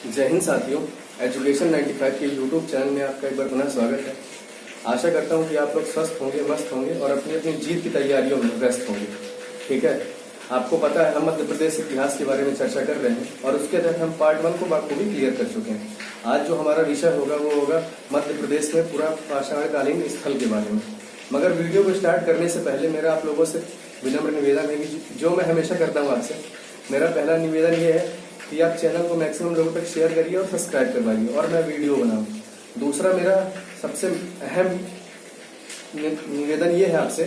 जय हिंद साथियों, एजुकेशन 95 के यूट्यूब चैनल में आपका एक बार पुनः स्वागत है। आशा करता हूं कि आप लोग स्वस्थ होंगे, मस्त होंगे और अपनी अपनी जीत की तैयारियों में व्यस्त होंगे। ठीक है, आपको पता है हम मध्य प्रदेश इतिहास के बारे में चर्चा कर रहे हैं और उसके तहत हम पार्ट 1 को भी क्लियर कर चुके हैं। आज जो हमारा विषय होगा वो होगा मध्य प्रदेश में पूरा पाषाणकालीन स्थल के बारे में। मगर वीडियो को स्टार्ट करने से पहले मेरा आप लोगों से विनम्र निवेदन है कि जो मैं हमेशा करता हूँ आपसे, मेरा पहला निवेदन ये है कि आप चैनल को मैक्सिमम लोगों तक शेयर करिए और सब्सक्राइब करवाइए और मैं वीडियो बनाऊं। दूसरा मेरा सबसे अहम निवेदन ये है आपसे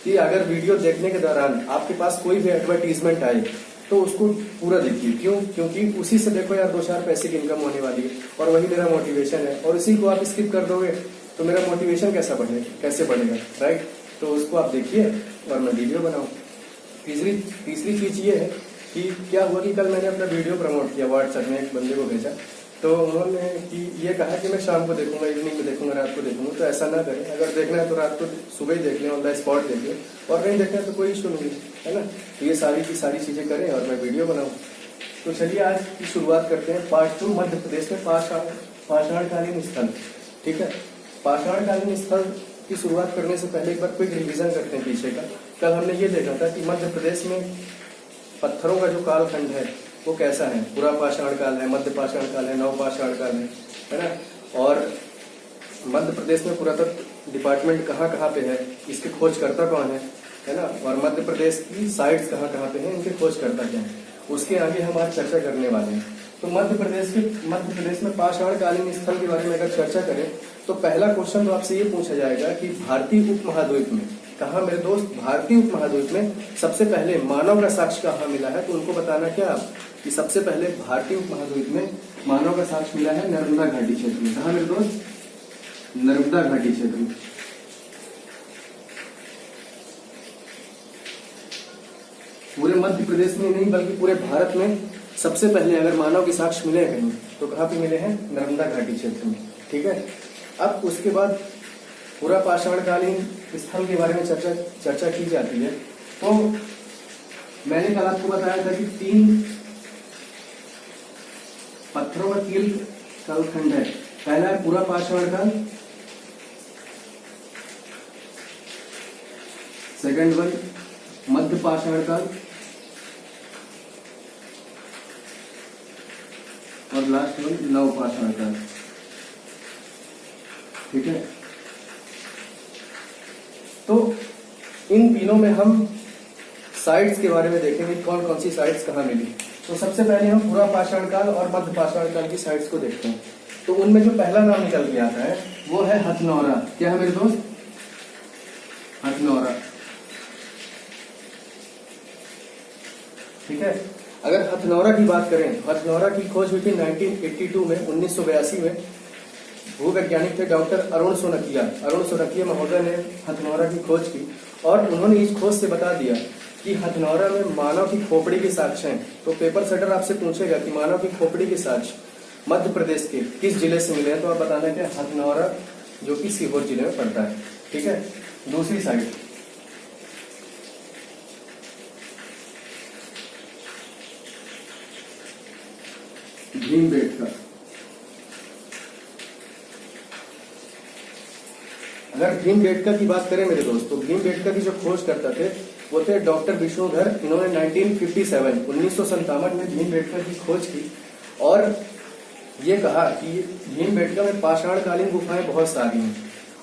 कि अगर वीडियो देखने के दौरान आपके पास कोई भी एडवर्टीजमेंट आए तो उसको पूरा देखिए। क्यों? क्योंकि उसी से देखो यार 2-4 पैसे की इनकम होने वाली है और वही मेरा मोटिवेशन है। और इसी को आप स्किप कर दोगे तो मेरा मोटिवेशन कैसे बढ़ेगा, राइट? तो उसको आप देखिए और मैं वीडियो बनाऊं। तीसरी चीज ये है कि क्या हुआ कि कल मैंने अपना वीडियो प्रमोट किया, व्हाट्सएप में एक बंदे को भेजा, तो उन्होंने कि ये कहा कि मैं शाम को देखूंगा, इवनिंग में देखूंगा, रात को देखूंगा। तो ऐसा ना करें, अगर देखना है तो रात को सुबह ही देख लें, ऑन द स्पॉट देख लें, और नहीं देखना है तो कोई इशू नहीं है ना। तो ये सारी की सारी चीजें करें और मैं वीडियो बनाऊं। तो चलिए आज की शुरुआत करते हैं पार्ट 2, मध्य प्रदेश में पाषाणकालीन स्थल। ठीक है, पाषाणकालीन स्थल की शुरुआत करने से पहले एक बार क्विक रिवीजन करते हैं पीछे का। कल हमने ये देखा था कि मध्य प्रदेश में पत्थरों का जो कालखंड है वो कैसा है। पूरा पाषाण काल है, मध्य पाषाण काल है, नव पाषाण काल है ना। और मध्य प्रदेश में पुरातत्व डिपार्टमेंट कहाँ कहाँ पे है, इसके खोजकर्ता कौन है ना। और मध्य प्रदेश की साइट्स कहाँ कहाँ पे हैं, इनके खोजकर्ता क्या है, उसके आगे हम आज चर्चा करने वाले हैं। तो मध्य प्रदेश में पाषाणकालीन स्थल के बारे में अगर चर्चा करें तो पहला क्वेश्चन तो आपसे ये पूछा जाएगा कि भारतीय उपमहाद्वीप में कहा मेरे दोस्त, भारतीय उपमहाद्वीप में सबसे पहले मानव का साक्ष्य कहाँ मिला है। तो उनको बताना क्या आप कि सबसे पहले भारतीय उपमहाद्वीप में मानव का साक्ष्य मिला है नर्मदा घाटी क्षेत्र में। कहा मेरे दोस्त? नर्मदा घाटी क्षेत्र में। पूरे मध्य प्रदेश में नहीं बल्कि पूरे भारत में सबसे पहले अगर मानव के साक्ष्य मिले कहीं तो कहाँ पे मिले हैं? नर्मदा घाटी क्षेत्र में। ठीक है, अब उसके बाद पूरा पाषाणकालीन स्थल के बारे में चर्चा की जाती है। तो मैंने कल आपको बताया था कि 3 पत्थरों का कील कालखंड है। पहला है पूरा पाषाण काल, सेकंड वन मध्य पाषाण काल, और लास्ट वन नव पाषाण काल। ठीक है, तो इन तीनों में हम साइट्स के बारे में देखेंगे, कौन कौन सी साइट्स कहाँ मिली। तो सबसे पहले हम पूरा पाषाण काल और मध्य पाषाण काल की साइट्स को देखते हैं। तो उनमें जो पहला नाम निकल के आता है वो है हथनौरा। क्या है मेरे दोस्त? हथनौरा। ठीक है, अगर हथनौरा की बात करें, हथनौरा की खोज हुई थी 1982 में, 1982 में। भूवैज्ञानिक थे डॉक्टर अरुण सोनकिया महोदय ने हथनौरा की खोज की और उन्होंने इस खोज से बता दिया कि हथनौरा में मानव की खोपड़ी के साक्ष्य हैं। तो पेपर सेटर आपसे पूछेगा कि मानव की खोपड़ी के साक्ष्य मध्य प्रदेश के किस जिले से मिले हैं, तो आप बताना कि हथनौरा जो कि सीहोर जिले में पड़ता है। ठीक है, दूसरी साइड भीमबेटका। अगर भीमबेटका की बात करें मेरे दोस्त, तो भीमबेटका की जो खोज करता थे वो थे डॉक्टर विष्णुधर। इन्होंने 1957 में भीमबेटका की खोज की और ये कहा कि भीमबेटका में पाषाणकालीन गुफाएं बहुत सारी हैं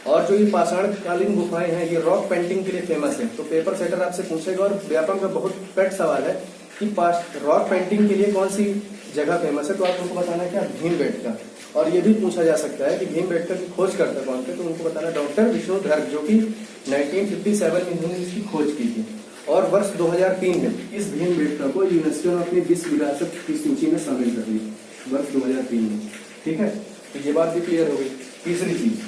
और जो ये पाषाणकालीन गुफाएं हैं ये रॉक पेंटिंग के लिए फेमस है। तो पेपर सेटर आपसे पूछेगा और व्यापक का बहुत पेट सवाल है कि रॉक पेंटिंग के लिए कौन सी जगह फेमस है, तो आप उनको बताना क्या? भीमबेटका। और ये भी पूछा जा सकता है कि भीमबेटका की खोज करता कौन थे, तो उनको बताना डॉक्टर विष्णुधर, जो कि 1957 में इन्होंने इसकी खोज की थी। और वर्ष 2003 में इस भीमबेटका को यूनेस्को ने अपनी विश्व विरासत की सूची में शामिल कर दिया, वर्ष 2003 में। ठीक है, तो ये बात भी क्लियर हो गई। तीसरी चीज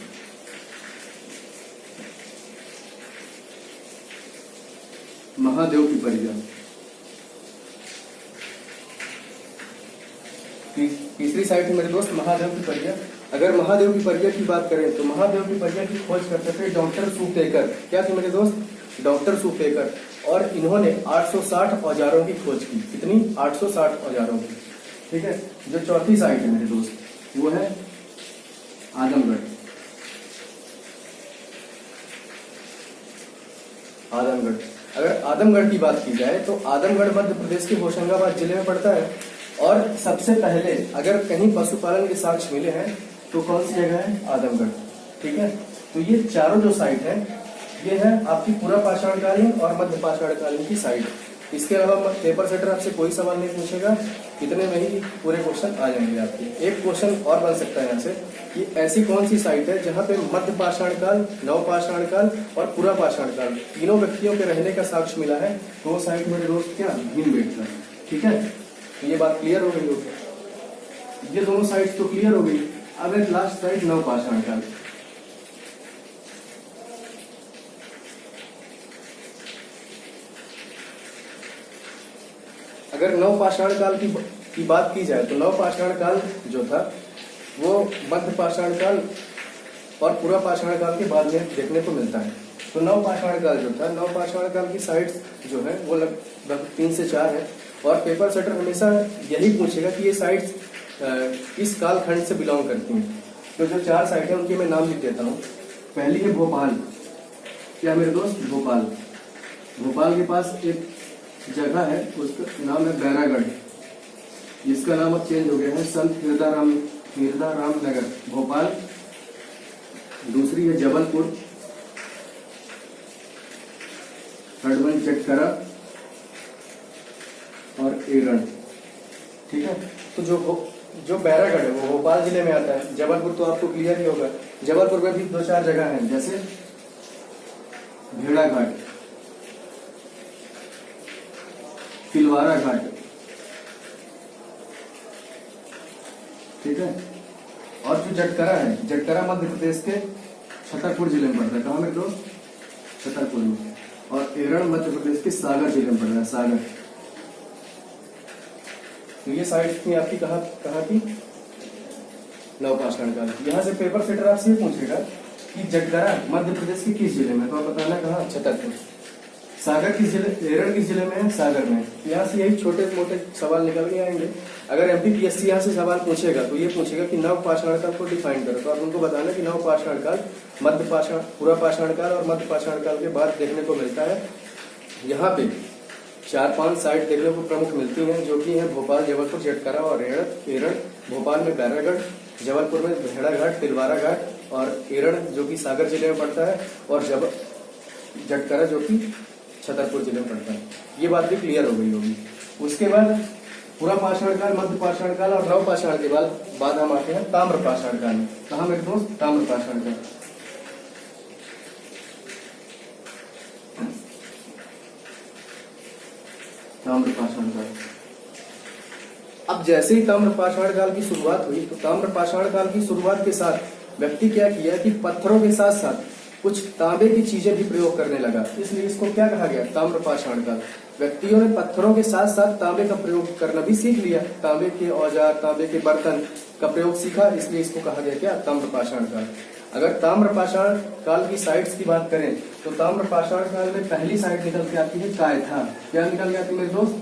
महादेव की परिजा। तीसरी साइट है मेरे दोस्त महादेव की परिजा। अगर महादेव की परिजा की बात करें तो महादेव की परिजा की खोज करते थे डॉक्टर सुपेकर। क्या थे मेरे दोस्त? डॉक्टर सुपेकर। और इन्होंने 860 औजारों की खोज की। कितनी? 860 औजारों की। ठीक है। जो चौथी साइट है मेरे दोस्त वो है आदमगढ़। आदमगढ़, अगर आदमगढ़ की बात की जाए तो आदमगढ़ मध्य प्रदेश के होशंगाबाद जिले में पड़ता है। और सबसे पहले अगर कहीं पशुपालन के साक्ष्य मिले हैं तो कौन सी जगह है? आदमगढ़। ठीक है, तो ये चारों जो साइट है ये है आपकी पूरा पाषाणकालीन और मध्य पाषाणकालीन की साइट। इसके अलावा पेपर सेटर आपसे कोई सवाल नहीं पूछेगा, इतने में ही पूरे क्वेश्चन आ जाएंगे आपके। एक क्वेश्चन और बन सकता है यहाँ से कि ऐसी कौन सी साइट है जहाँ पे मध्य पाषाणकाल, नव पाषाणकाल और पूरा पाषाणकाल तीनों व्यक्तियों के रहने का साक्ष्य मिला है? तो वो साइट मेरे दोस्त क्या? भीमबेटका। ठीक है, तो ये बात क्लियर हो गई होगी। ये दोनों साइट तो क्लियर हो गई। अब एक लास्ट साइट नव पाषाणकाल। अगर नव पाषाण काल की बात की जाए तो नव पाषाण काल जो था वो मध्य पाषाण काल और पूरा पाषाण काल के बाद में देखने को मिलता है। तो नव पाषाण काल जो था, नव पाषाण काल की साइट्स जो है वो लगभग 3 से 4 है। और पेपर सेटर हमेशा यही पूछेगा कि ये साइट्स किस कालखंड से बिलोंग करती हैं। तो जो 4 साइट है उनके मैं नाम लिख देता हूँ। पहली है भोपाल। क्या मेरे दोस्त? भोपाल। भोपाल के पास एक जगह है, उसका नाम है बैरागढ़, जिसका नाम अब चेंज हो गया है संत हिरदाराम नगर, भोपाल। दूसरी है जबलपुर, थर्ड वन चटकरा और एरण। ठीक है, तो जो बैरागढ़ है वो भोपाल जिले में आता है। जबलपुर तो आपको क्लियर ही होगा। जबलपुर में भी 2-4 जगह हैं, जैसे भेड़ा घाट, तिलवारा घाट। ठीक है, और जो जटकरा है, जटकरा मध्य प्रदेश के छतरपुर जिले में पड़ता है। कहाँ मेरे दोस्त? छतरपुर में। और एरण मध्य प्रदेश के सागर जिले में पड़ता है, सागर। तो ये साइट थी आपकी कहाँ की? नव पाषाण काल। यहाँ से पेपर सेटर आपसे ये पूछेगा कि जटकरा मध्य प्रदेश के किस जिले में? तो आप बताना कहाँ? छतरपुर। सागर किस जिले, एरण किस जिले में है? सागर में। यहाँ से यही छोटे मोटे सवाल निकल के आएंगे। अगर एमपीपीएससी यहाँ से सवाल पूछेगा तो ये पूछेगा कि नव पाषाण काल को डिफाइन करो। तो आप उनको बताना कि नव पाषाण काल, मध्य पाषाण, पूरा पाषाण काल और मध्य पाषाण काल के बाद देखने को मिलता है। यहाँ पे 4-5 साइट देखने को प्रमुख मिलती हैं, जो कि है भोपाल, जबलपुर, जटकरा और एरण। भोपाल में बैरागढ़, जबलपुर में भेड़ा घाट, तिलवारा घाट और एरण जो कि सागर जिले में पड़ता है, और जटकरा जो कि छतरपुर जिले में पड़ता है। ये बात भी क्लियर हो गई होगी। उसके बाद पूरा पाषाण काल, मध्य पाषाण काल और नव पाषाण के बाद हम आते हैं ताम्र पाषाण काल में। कहाँ मेरे दोस्त? ताम्र पाषाण काल। ताम्र पाषाण काल। अब जैसे ही ताम्र पाषाण काल की शुरुआत हुई तो ताम्र पाषाण काल की शुरुआत के साथ व्यक्ति क्या किया कि पत्थरों के साथ साथ कुछ तांबे की चीजें भी प्रयोग करने लगा, इसलिए इसको क्या कहा गया? ताम्र पाषाण काल। व्यक्तियों ने पत्थरों के साथ साथ तांबे का प्रयोग करना भी सीख लिया, तांबे के औजार, तांबे के बर्तन का प्रयोग सीखा, इसलिए इसको कहा गया क्या? ताम्र पाषाण काल। अगर ताम्र पाषाण काल की साइट्स की बात करें तो ताम्र पाषाण काल में पहली साइट निकल के आती है कायथा। क्या निकल के आती है मेरे दोस्त?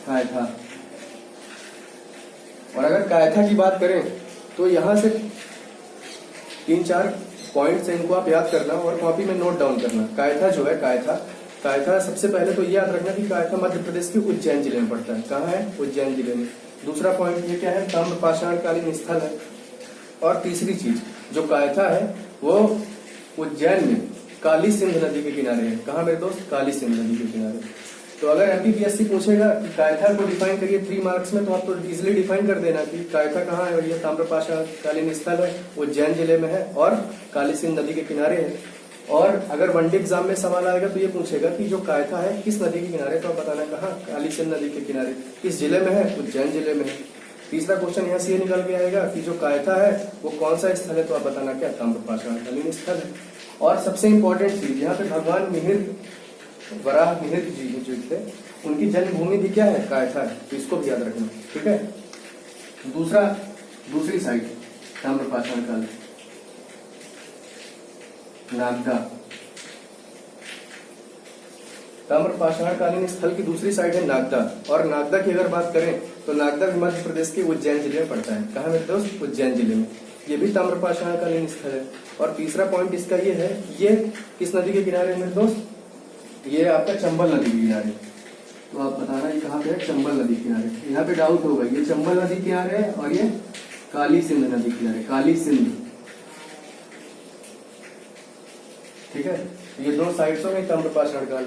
कायथा। और अगर कायथा की बात करें तो यहाँ से 3-4 पॉइंट्स हैं, इनको आप याद करना और कॉपी में नोट डाउन करना। कायथा जो है, कायथा सबसे पहले तो ये याद रखना कि कायथा मध्य प्रदेश के उज्जैन जिले में पड़ता है। कहाँ है? उज्जैन जिले में। दूसरा पॉइंट ये क्या है? ताम्र पाषाण कालीन स्थल है। और तीसरी चीज जो कायथा है वो उज्जैन में काली सिंध नदी के किनारे है। कहाँ मेरे दोस्त? काली सिंध नदी के किनारे। तो अगर एमपीपीएससी पूछेगा कि कायथा को डिफाइन करिए 3 मार्क्स में, तो आप तो इजिली डिफाइन कर देना कि कायथा कहाँ है, और ये ताम्र पाषाण कालीन स्थल है, उज्जैन जिले में है और काली सिंध नदी के किनारे है। और अगर वनडे एग्जाम में सवाल आएगा तो ये पूछेगा कि जो कायथा है किस नदी के किनारे, तो आप बताना कहाँ? काली सिंध नदी के किनारे। किस जिले में है? उज्जैन जिले में है। तीसरा क्वेश्चन यहाँ से ये निकल के आएगा कि जो कायथा है वो कौन सा स्थल है, तो आप बताना क्या? ताम्र पाषाण कालीन स्थल है। और सबसे इंपॉर्टेंट चीज, यहाँ पे भगवान मिहिर, वराह मिहिर जी जो थे, उनकी जन्मभूमि भी क्या है? कायथा है। तो इसको भी याद रखना, ठीक है। दूसरी साइड ताम्र पाषाण काल, नागदा। ताम्र पाषाण कालीन स्थल की दूसरी साइड है नागदा। और नागदा की अगर बात करें तो नागदा भी मध्य प्रदेश के उज्जैन जिले में पड़ता है। कहाँ मेरे दोस्त? उज्जैन जिले में। ये भी ताम्रपाषाण कालीन स्थल है। और तीसरा पॉइंट इसका ये है, ये किस नदी के किनारे है मेरे दोस्त? ये आपका चंबल नदी के किनारे। तो आप बताना ये कहाँ पे है? चंबल नदी किनारे। यहाँ पे डाउट होगा, ये चंबल नदी किनारे है और ये काली सिंध नदी किनारे, काली सिंध। ठीक है, ये दो साइड्स में ताम्रपाषाण काल।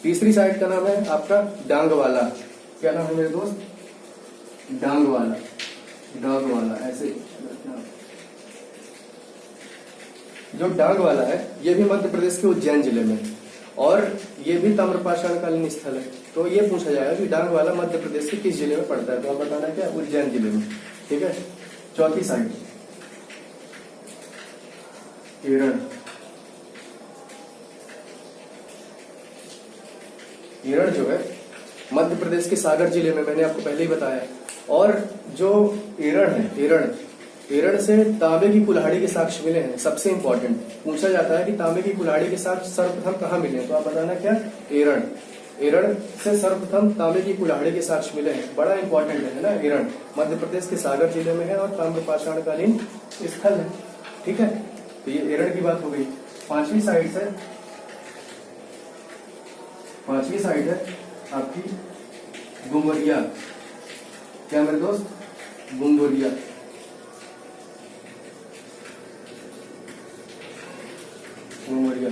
तीसरी साइड का नाम है आपका डांगवाला। क्या नाम है मेरे दोस्त? डांगवाला, डांगवाला ऐसे। जो डांगवाला है ये भी मध्य प्रदेश के उज्जैन जिले में, और ये भी ताम्रपाषाण कालीन स्थल है। तो ये पूछा जाएगा कि डांगवाला मध्य प्रदेश के किस जिले में पड़ता है? तो आप बताना क्या? उज्जैन जिले में। ठीक है, चौथी साइड एरण। एरण जो है मध्य प्रदेश के सागर जिले में, मैंने आपको पहले ही बताया। और जो एरण है, एरण से तांबे की कुल्हाड़ी के साक्ष्य मिले हैं। सबसे इंपॉर्टेंट पूछा जाता है कि तांबे की कुल्हाड़ी के साक्ष्य सर्वप्रथम कहाँ मिले हैं? तो आप बताना क्या? एरण। एरण से सर्वप्रथम तांबे की कुल्हाड़ी के साक्ष्य मिले हैं। बड़ा इंपॉर्टेंट है ना एरण, मध्य प्रदेश के सागर जिले में है और ताम्रपाषाण कालीन स्थल है। ठीक है, तो ये एरण की बात हो गई। पांचवी साइड है आपकी गुमरिया। क्या मेरे दोस्त? गुमरिया। गुमरिया,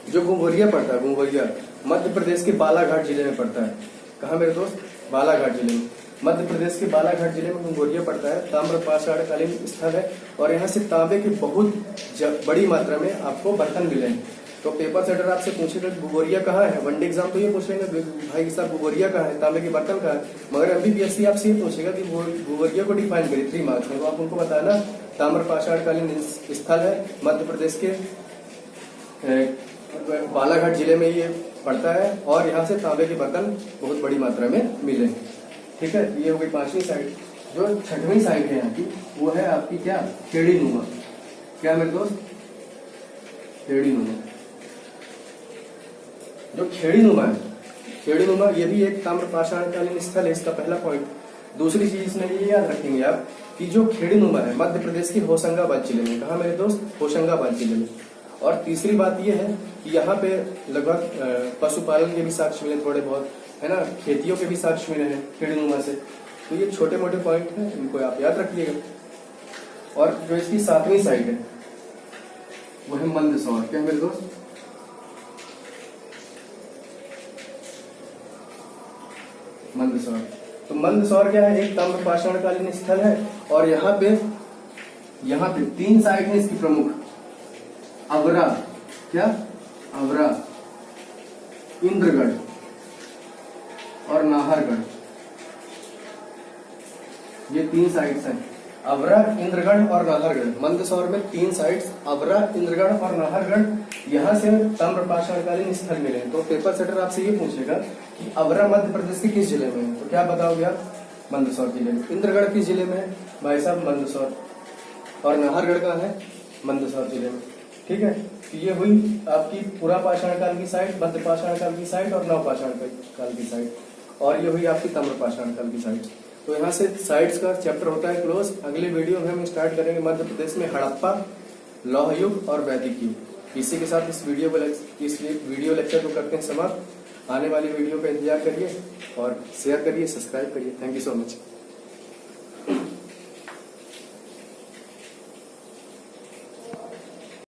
जो गुमरिया पड़ता है, गुमरिया मध्य प्रदेश के बालाघाट जिले में पड़ता है। कहाँ मेरे दोस्त? बालाघाट जिले में। मध्य प्रदेश के बालाघाट जिले में गुमरिया पड़ता है। ताम्रपाषाण कालीन स्थल है और यहाँ से तांबे की बहुत बड़ी मात्रा में आपको बर्तन मिले हैं। तो पेपर सेटर आपसे पूछेगा गुमरिया कहाँ है, वनडे एग्जाम तो ये पूछेंगे भाई साहब गुमरिया कहाँ है, तांबे के बर्तन कहाँ है। मगर MBBSC आपसे ये पूछेगा कि गुमरिया को डिफाइन करिए 3 मार्क्स में। तो आप उनको बताना ताम्रपाषाण कालीन स्थल है, मध्य प्रदेश के बालाघाट जिले में ये पड़ता है और यहाँ से तांबे के बर्तन बहुत बड़ी मात्रा में मिले। ठीक है, ये हो गई पांचवी साइड। जो छठवीं साइड है यहाँ की, वो है आपकी क्या? खेड़ी नुमा। क्या मेरे दोस्त? खेड़ी नुमा। जो खेड़ी नुमा है, खेड़ी नुमा ये भी एक ताम्रपाषाण कालीन स्थल है। इसका पहला पॉइंट। दूसरी चीज इसमें ये याद रखेंगे आप कि जो खेड़ी नुमा है मध्य प्रदेश के होशंगाबाद जिले में। कहा मेरे दोस्त? होशंगाबाद जिले में। और तीसरी बात यह है कि यहाँ पे लगभग पशुपालन के भी साक्ष्य मिले थोड़े बहुत, है ना, खेतियों के भी साक्ष्य मिले हैं खेड़ीनुमा से। तो ये छोटे मोटे पॉइंट हैं, इनको आप याद रखिएगा। और जो इसकी 7वीं साइड है वो है मंदसौर। क्या मेरे दोस्त? मंदसौर। तो मंदसौर क्या है? एक ताम्रपाषाण कालीन स्थल है और यहाँ पे 3 साइड है इसकी प्रमुख। अवरा। क्या? अवरा, इंद्रगढ़ और नाहरगढ़। ये 3 साइट्स हैं, अवरा, इंद्रगढ़ और नाहरगढ़। मंदसौर में 3 साइट्स, अवरा, इंद्रगढ़ और नाहरगढ़। यहाँ से ताम्रपाषाण कालीन स्थल मिले। तो पेपर सेटर आपसे ये पूछेगा कि अवरा मध्य प्रदेश के किस जिले में है? तो क्या बताओगे आप? मंदसौर जिले में। इंद्रगढ़ किस जिले में है? भाई साहब मंदसौर। और नाहरगढ़ कहाँ है? मंदसौर जिले में। ठीक है, तो ये हुई आपकी पुरापाषाण काल की साइड, मध्यपाषाण काल की साइड और नवपाषाण काल की साइड। और ये हुई आपकी ताम्रपाषाण काल की साइड। तो यहाँ से साइड्स का चैप्टर होता है क्लोज। अगले वीडियो में हम स्टार्ट करेंगे मध्य प्रदेश में हड़प्पा, लौह युग और वैदिक युग। इसी के साथ इस वीडियो लेक्चर को करते हैं समाप्त। आने वाली वीडियो का इंतजार करिए और शेयर करिए, सब्सक्राइब करिए। Thank you so much.